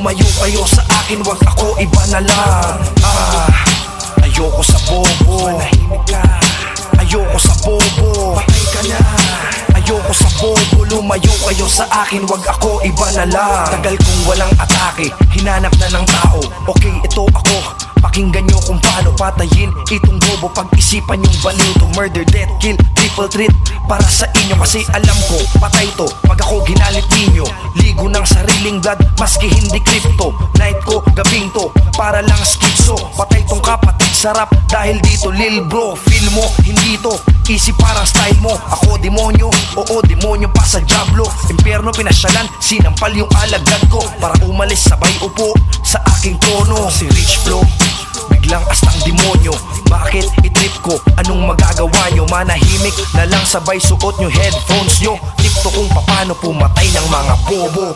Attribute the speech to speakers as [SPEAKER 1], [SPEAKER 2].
[SPEAKER 1] lumayo kayo sa akin, wag ako, iba na lang. Ayoko sa bobo, manahimik ka. Ayoko sa bobo, patay ka na. Ayoko sa bobo, lumayo kayo sa akin, wag ako, iba na lang. Tagal kong walang atake, hinanap na ng tao. Okay, ito ako, pakinggan nyo kung paano patayin itong bobo. Pag-isipan yung baliw to, murder, death, kill, triple treat para sa inyo. Kasi alam ko, patay to pag ako ginalit ninyo. Ligo ng sariling blood, maski hindi crypto. Night ko, gabing to, para lang skitso. Patay tong kapatid, sarap dahil dito. Lil bro, feel mo, hindi to easy parang style mo. Ako demonyo, oo demonyo pa sa Diablo. Impyerno pinasyalan, sinampal yung alagad ko para umalis sabay upo sa aking trono. Si Rich Flow, biglang astang demonyo. Bakit itrip ko? Anong magagawa nyo? Manahimik na lang, sabay suot nyo headphones nyo. Tip to kung paano pumatay ng mga bobo.